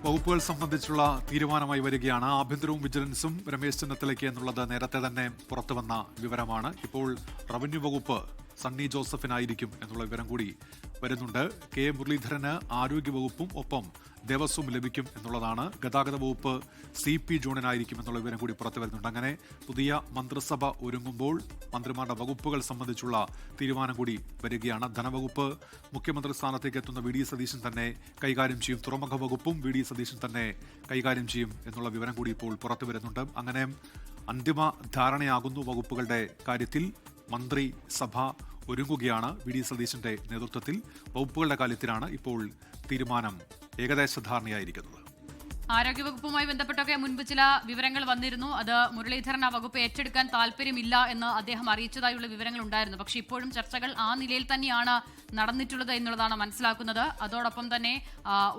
വകുപ്പുകൾ സംബന്ധിച്ചുള്ള തീരുമാനമായി വരികയാണ്. ആഭ്യന്തരവും വിജിലൻസും രമേശ് ചെന്നിത്തലയ്ക്ക് എന്നുള്ളത് നേരത്തെ തന്നെ പുറത്തുവന്ന വിവരമാണ്. ഇപ്പോൾ റവന്യൂ വകുപ്പ് സണ്ണി ജോസഫിനായിരിക്കും എന്നുള്ള വിവരം കൂടി വരുന്നുണ്ട്. കെ മുരളീധരന് ആരോഗ്യവകുപ്പും ഒപ്പം ദേവസ്വം ലഭിക്കും എന്നുള്ളതാണ്. ഗതാഗത വകുപ്പ് CP ജോണിനായിരിക്കും എന്നുള്ള വിവരം കൂടി പുറത്തു വരുന്നുണ്ട്. അങ്ങനെ പുതിയ മന്ത്രിസഭ ഒരുങ്ങുമ്പോൾ മന്ത്രിമാരുടെ വകുപ്പുകൾ സംബന്ധിച്ചുള്ള തീരുമാനം കൂടി വരികയാണ്. ധനവകുപ്പ് മുഖ്യമന്ത്രി സ്ഥാനത്തേക്ക് എത്തുന്ന VD സതീശൻ തന്നെ കൈകാര്യം ചെയ്യും. തുറമുഖ വകുപ്പും VD സതീശൻ തന്നെ കൈകാര്യം ചെയ്യും എന്നുള്ള വിവരം കൂടി ഇപ്പോൾ പുറത്തു വരുന്നുണ്ട്. അങ്ങനെ അന്തിമ ധാരണയാകുന്നു വകുപ്പുകളുടെ കാര്യത്തിൽ. മന്ത്രിസഭ ഒരുങ്ങുകയാണ് VD സതീശന്റെ നേതൃത്വത്തിൽ. വകുപ്പുകളുടെ കാര്യത്തിലാണ് ഇപ്പോൾ തീരുമാനം ഏകദേശ ധാരണയായിരിക്കുന്നത്. ആരോഗ്യവകുപ്പുമായി ബന്ധപ്പെട്ടൊക്കെ മുൻപ് ചില വിവരങ്ങൾ വന്നിരുന്നു. അത് മുരളീധരൻ ആ വകുപ്പ് ഏറ്റെടുക്കാൻ താല്പര്യമില്ല എന്ന് അദ്ദേഹം അറിയിച്ചതായുള്ള വിവരങ്ങൾ ഉണ്ടായിരുന്നു. പക്ഷേ ഇപ്പോഴും ചർച്ചകൾ ആ നിലയിൽ തന്നെയാണ് നടന്നിട്ടുള്ളത് എന്നുള്ളതാണ് മനസ്സിലാക്കുന്നത്. അതോടൊപ്പം തന്നെ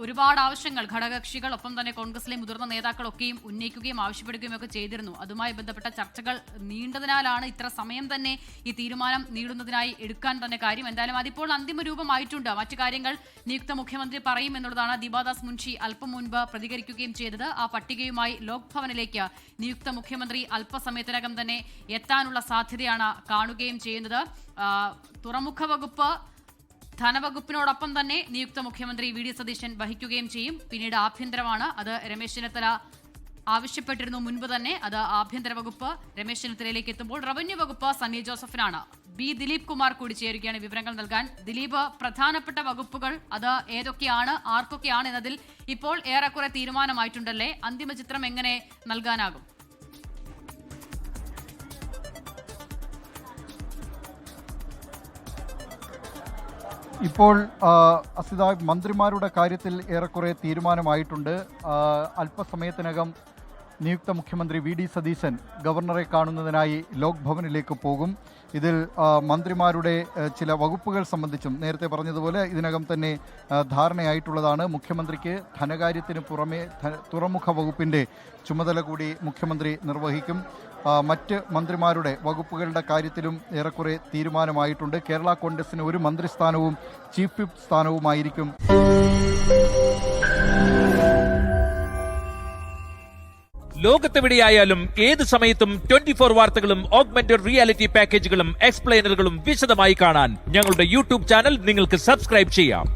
ഒരുപാട് ആവശ്യങ്ങൾ ഘടകകക്ഷികൾ ഒപ്പം തന്നെ കോൺഗ്രസിലെ മുതിർന്ന നേതാക്കളൊക്കെയും ഉന്നയിക്കുകയും ആവശ്യപ്പെടുകയും ഒക്കെ ചെയ്തിരുന്നു. അതുമായി ബന്ധപ്പെട്ട ചർച്ചകൾ നീണ്ടതിനാലാണ് ഇത്ര സമയം തന്നെ ഈ തീരുമാനം നീളുന്നതിനായി എടുക്കാൻ തന്നെ കാര്യം. എന്തായാലും അതിപ്പോൾ അന്തിമ രൂപമായിട്ടുണ്ട്. മറ്റു കാര്യങ്ങൾ നിയുക്ത മുഖ്യമന്ത്രി പറയും എന്നുള്ളതാണ് ദീപാദാസ് മുൻഷി അല്പം മുൻപ് പ്രതികരിക്കുകയും ചെയ്തത്. ആ പട്ടികയുമായി ലോക് ഭവനിലേക്ക് നിയുക്ത മുഖ്യമന്ത്രി അല്പസമയത്തിനകം തന്നെ എത്താനുള്ള സാധ്യതയാണ് കാണുകയും ചെയ്യുന്നത്. തുറമുഖ വകുപ്പ് ധനവകുപ്പിനോടൊപ്പം തന്നെ നിയുക്ത മുഖ്യമന്ത്രി VD സതീശൻ വഹിക്കുകയും ചെയ്യും. പിന്നീട് ആഭ്യന്തരമാണ്. അത് രമേശ് ചെന്നിത്തല ആവശ്യപ്പെട്ടിരുന്നു മുൻപ് തന്നെ. അത് ആഭ്യന്തര വകുപ്പ് രമേശ് ചെന്നിത്തലയിലേക്ക് എത്തുമ്പോൾ റവന്യൂ വകുപ്പ് സണ്ണി ജോസഫിനാണ്. ദിലീപ് കുമാർ കൂടി ചേരുകയാണ് വിവരങ്ങൾ നൽകാൻ. ദിലീപ്, പ്രധാനപ്പെട്ട വകുപ്പുകൾ അത് ഏതൊക്കെയാണ്, ആർക്കൊക്കെയാണ് എന്നതിൽ ഇപ്പോൾ ഏറെക്കുറെ തീരുമാനമായിട്ടുണ്ടല്ലേ? അന്തിമ ചിത്രം എങ്ങനെ നൽകാനാകും? ഇപ്പോൾ അസിത, മന്ത്രിമാരുടെ കാര്യത്തിൽ ഏറെക്കുറെ തീരുമാനമായിട്ടുണ്ട്. അല്പസമയത്തിനകം നിയുക്ത മുഖ്യമന്ത്രി VD സതീശൻ ഗവർണറെ കാണുന്നതിനായി ലോക് ഭവനിലേക്ക് പോകും. ഇതിൽ മന്ത്രിമാരുടെ ചില വകുപ്പുകൾ സംബന്ധിച്ചും നേരത്തെ പറഞ്ഞതുപോലെ ഇതിനകം തന്നെ ധാരണയായിട്ടുള്ളതാണ്. മുഖ്യമന്ത്രിക്ക് ധനകാര്യത്തിന് പുറമെ തുറമുഖ വകുപ്പിൻ്റെ ചുമതല കൂടി മുഖ്യമന്ത്രി നിർവഹിക്കും. മറ്റ് മന്ത്രിമാരുടെ വകുപ്പുകളുടെ കാര്യത്തിലും ഏറെക്കുറെ തീരുമാനമായിട്ടുണ്ട്. കേരള കോൺഗ്രസിന് ഒരു മന്ത്രിസ്ഥാനവും ചീഫ് വിപ്പ് സ്ഥാനവുമായിരിക്കും. ലോകത്തെവിടെയായാലും ഏത് സമയത്തും 24 വാർത്തകളും ഓഗ്മെന്റഡ് റിയാലിറ്റി പാക്കേജുകളും എക്സ്പ്ലെയിനറുകളും വിശദമായി കാണാൻ ഞങ്ങളുടെ YouTube ചാനൽ നിങ്ങൾക്ക് സബ്സ്ക്രൈബ് ചെയ്യാം.